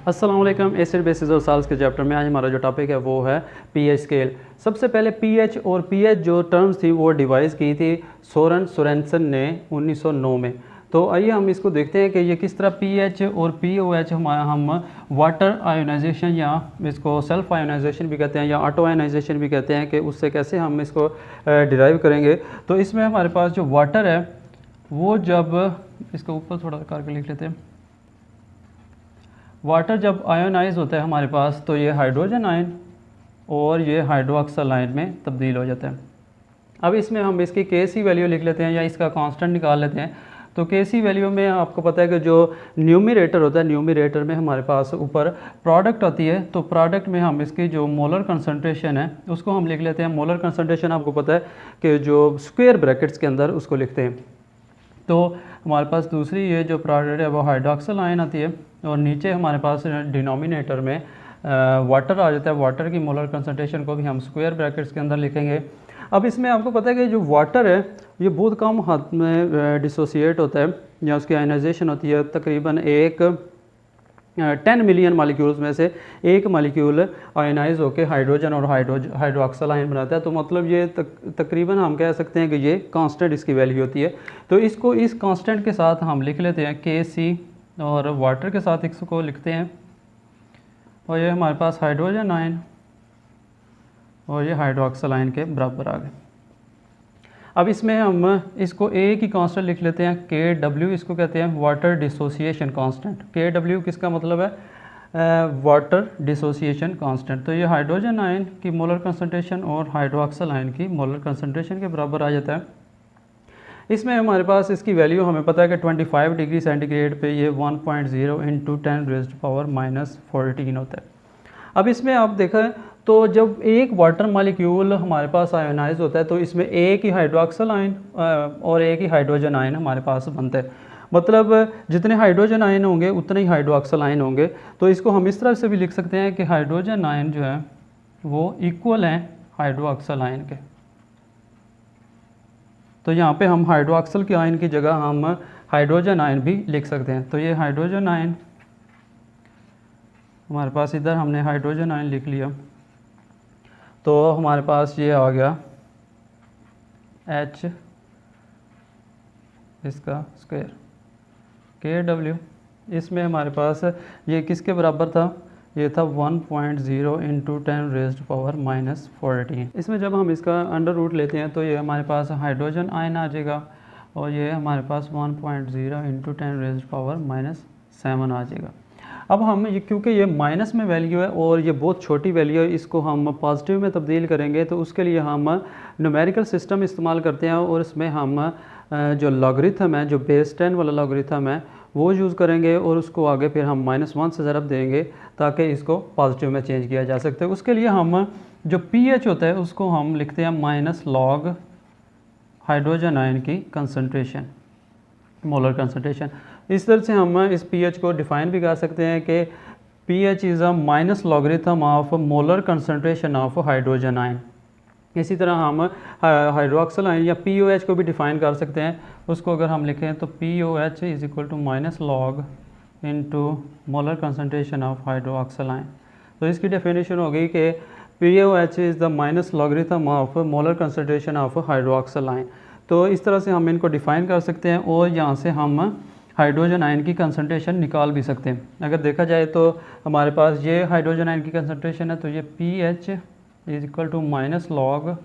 अस्सलाम वालेकुम। Acid basis और साल्ट्स के चैप्टर में आज हमारा जो टॉपिक है वो है पीएच स्केल। सबसे पहले पीएच और पीएच जो टर्म्स थी वो डिवाइस की थी सोरेन सोरेनसन ने 1909 में। तो आइए हम इसको देखते हैं कि ये किस तरह पीएच और पीओएच हम वाटर आयोनाइजेशन या इसको सेल्फ आयोनाइजेशन भी कहते हैं या ऑटो आयोनाइजेशन भी कहते हैं कि उससे कैसे हम इसको डिराइव करेंगे। तो इसमें हमारे पास जो वाटर है वो जब इसको ऊपर थोड़ा करके लिख लेते हैं। वाटर जब आयोनाइज होता है हमारे पास तो ये हाइड्रोजन आयन और ये हाइड्रोक्सल आयन में तब्दील हो जाता है। अब इसमें हम इसकी Kc वैल्यू लिख लेते हैं या इसका कांस्टेंट निकाल लेते हैं। तो Kc वैल्यू में आपको पता है कि जो न्यूमरेटर होता है, न्यूमरेटर में हमारे पास ऊपर प्रोडक्ट आती है, तो प्रोडक्ट में हम इसकी जो मोलर कंसंट्रेशन है उसको हम लिख लेते हैं। मोलर कंसंट्रेशन आपको पता है कि जो स्क्वायर ब्रैकेट्स के अंदर उसको लिखते हैं। तो हमारे पास दूसरी ये जो प्रोडक्ट है वो हाइड्रोक्सल आयन आती है और नीचे हमारे पास डिनोमिनेटर में वाटर आ जाता है। वाटर की मोलर कंसंट्रेशन को भी हम स्क्वायर ब्रैकेट्स के अंदर लिखेंगे। अब इसमें आपको पता है कि जो वाटर है ये बहुत कम हद में डिसोसिएट होता है या उसकी आयनाइजेशन होती है। तकरीबन 10 मिलियन मालिक्यूल्स में से एक मालिक्यूल आयनाइज होकर हाइड्रोजन और हाइड्रोक्सल आयन बनाता है। तो मतलब ये तकरीबन हम कह सकते हैं कि ये कांस्टेंट इसकी वैल्यू होती है। तो इसको इस कांस्टेंट के साथ हम लिख लेते हैं Kc और वाटर के साथ इसको लिखते हैं और ये हमारे पास हाइड्रोजन आयन और ये हाइड्रोक्सल आयन के बराबर आ गए। अब इसमें हम इसको एक ही कांस्टेंट लिख लेते हैं Kw, इसको कहते हैं वाटर डिसोसिएशन कांस्टेंट। Kw किसका मतलब है वाटर डिसोसिएशन कांस्टेंट। तो ये हाइड्रोजन आयन की मोलर कंसंट्रेशन और हाइड्रोक्सल आयन की मोलर कंसंट्रेशन के बराबर आ जाता है। इसमें हमारे पास इसकी वैल्यू हमें पता है कि 25 डिग्री सेंटीग्रेड पे ये 1.0 इंटू 10⁻⁻14 होता है। अब इसमें आप देखें तो जब एक वाटर मॉलिक्यूल हमारे पास आयोनाइज होता है तो इसमें एक ही हाइड्रोक्सल आयन और एक ही हाइड्रोजन आयन हमारे पास बनता है। मतलब जितने हाइड्रोजन आयन होंगे उतने ही हाइड्रोक्सल आयन होंगे। तो इसको हम इस तरह से भी लिख सकते हैं कि हाइड्रोजन आयन जो है वो इक्वल हैं हाइड्रोक्सल आयन के। तो यहाँ पे हम हाइड्रोक्सल के आयन की जगह हम हाइड्रोजन आयन भी लिख सकते हैं। तो ये हाइड्रोजन आयन हमारे पास, इधर हमने हाइड्रोजन आयन लिख लिया तो हमारे पास ये आ गया H इसका स्क्वायर Kw। इसमें हमारे पास ये किसके बराबर था, ये था 1.0 इंटू 10⁻⁻14। इसमें जब हम इसका अंडर रूट लेते हैं तो ये हमारे पास हाइड्रोजन आयन आ जाएगा और ये हमारे पास 1.0 इंटू 10⁻⁻7 आ जाएगा। अब हम ये क्योंकि ये माइनस में वैल्यू है और ये बहुत छोटी वैल्यू है, इसको हम पॉजिटिव में तब्दील करेंगे तो उसके लिए हम न्यूमेरिकल सिस्टम इस्तेमाल करते हैं और इसमें हम जो लॉगरिथम है, जो बेस 10 वाला लॉगरिथम है वो यूज़ करेंगे और उसको आगे फिर हम -1 से ज़रब देंगे ताकि इसको पॉजिटिव में चेंज किया जा सकता है। उसके लिए हम जो pH होता है उसको हम लिखते हैं -log हाइड्रोजन आयन की कंसंट्रेशन, मोलर कंसंट्रेशन। इस तरह से हम इस pH को डिफ़ाइन भी कर सकते हैं कि pH is a minus logarithm of molar concentration of hydrogen ion. इसी तरह हम हाइड्रोक्सल आयन या POH को भी डिफ़ाइन कर सकते हैं। उसको अगर हम लिखें तो POH is equal to -log into molar concentration of hydroxyl ion. तो इसकी डेफिनेशन हो गई कि POH is the minus logarithm of molar concentration of hydroxyl ion. तो इस तरह से हम इनको डिफ़ाइन कर सकते हैं और यहाँ से हम हाइड्रोजन आयन की कंसंट्रेशन निकाल भी सकते हैं। अगर देखा जाए तो हमारे पास ये हाइड्रोजन आयन की कंसंट्रेशन है तो ये pH is equal to -log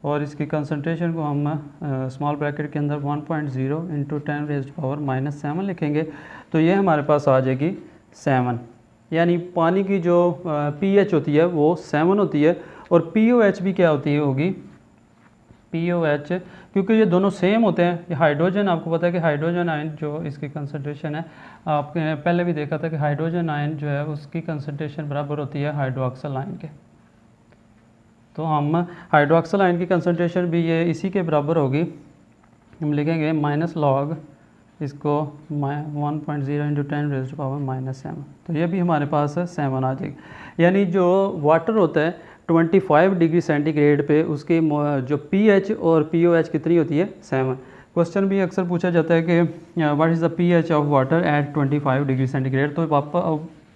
और इसकी कंसंट्रेशन को हम स्मॉल ब्रैकेट के अंदर 1.0 इंटू 10⁻⁻7 लिखेंगे तो ये हमारे पास आ जाएगी 7। यानी पानी की जो pH होती है वो 7 होती है और POH भी क्या होती है, होगी POH, क्योंकि ये दोनों सेम होते हैं। ये हाइड्रोजन, आपको पता है कि हाइड्रोजन आयन जो इसकी कंसंट्रेशन है, आपने पहले भी देखा था कि हाइड्रोजन आयन जो है उसकी कंसंट्रेशन बराबर होती है हाइड्रोक्सल आयन के। तो हम हाइड्रोक्सल आयन की कंसंट्रेशन भी ये इसी के बराबर होगी। हम लिखेंगे -log इसको 1.0 इंटू 10⁻⁻7। तो ये भी हमारे पास 7 आ जाएगी। यानी जो वाटर होता है 25 डिग्री सेंटीग्रेड पे उसकी जो pH और POH कितनी होती है, 7। क्वेश्चन भी अक्सर पूछा जाता है कि what is the pH of water at 25 degree centigrade. तो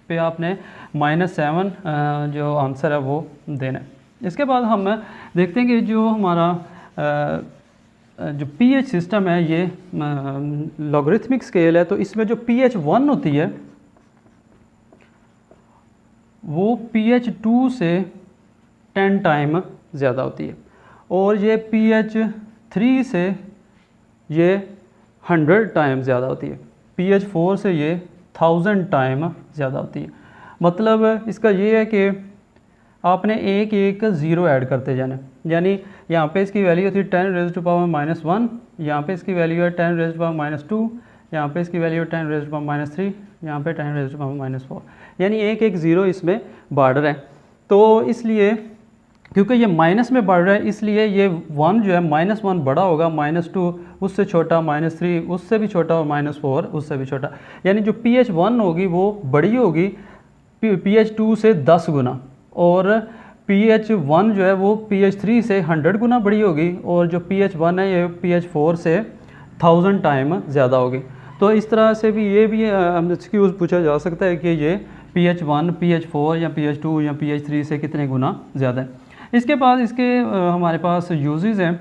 पे आपने -7 जो आंसर है वो देना है। इसके बाद हम देखते हैं कि जो हमारा जो pH सिस्टम है ये लॉगरिथमिक स्केल है, तो इसमें जो pH 1 होती है वो pH 2 से 10 टाइम ज़्यादा होती है, और ये pH 3 से ये 100 टाइम ज़्यादा होती है, pH 4 से ये 1000 टाइम ज़्यादा होती है। मतलब इसका ये है कि आपने एक एक ज़ीरो ऐड करते जाना, यानी यहाँ पे इसकी वैल्यू थी 10⁻⁻1, यहाँ पे इसकी वैल्यू है 10⁻⁻2, यहाँ पे इसकी वैल्यू है 10⁻3, यहाँ पे 10⁻4, यानी एक एक ज़ीरो इसमें बॉर्डर है। तो इसलिए क्योंकि ये माइनस में बढ़ रहा है, इसलिए ये 1 जो है -1 बड़ा होगा, -2 उससे छोटा, -3 उससे भी छोटा, और -4 उससे भी छोटा, यानी जो pH 1 होगी वो बड़ी होगी pH 2 से 10 गुना, और pH 1 जो है वो pH 3 से 100 गुना बड़ी होगी, और जो pH 1 है ये pH 4 से 1000 टाइम ज़्यादा होगी। तो इस तरह से भी ये भी एक्सक्यूज़ पूछा जा सकता है कि ये pH 1, pH 4 या pH 2 या pH 3 से कितने गुना ज़्यादा है। इसके बाद इसके हमारे पास यूजेस हैं।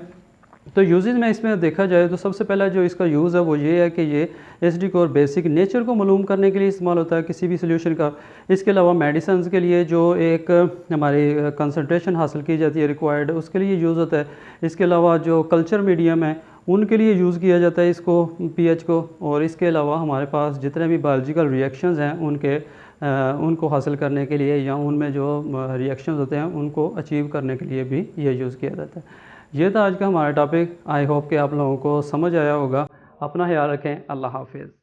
तो यूजेस में इसमें देखा जाए तो सबसे पहला जो इसका यूज़ है वो ये है कि ये एसिडिक और बेसिक नेचर को मालूम करने के लिए इस्तेमाल होता है किसी भी सोल्यूशन का। इसके अलावा मेडिसिन के लिए जो एक हमारी कंसंट्रेशन हासिल की जाती है रिक्वायर्ड, उसके लिए यूज़ होता है। इसके अलावा जो कल्चर मीडियम है उनके लिए यूज़ किया जाता है इसको pH को। और इसके अलावा हमारे पास जितने भी बायोलॉजिकल रिएक्शंस हैं उनको हासिल करने के लिए या उनमें जो रिएक्शंस होते हैं उनको अचीव करने के लिए भी ये यूज़ किया जाता है। ये था आज का हमारा टॉपिक। आई होप कि आप लोगों को समझ आया होगा। अपना ख्याल रखें। अल्लाह हाफिज़।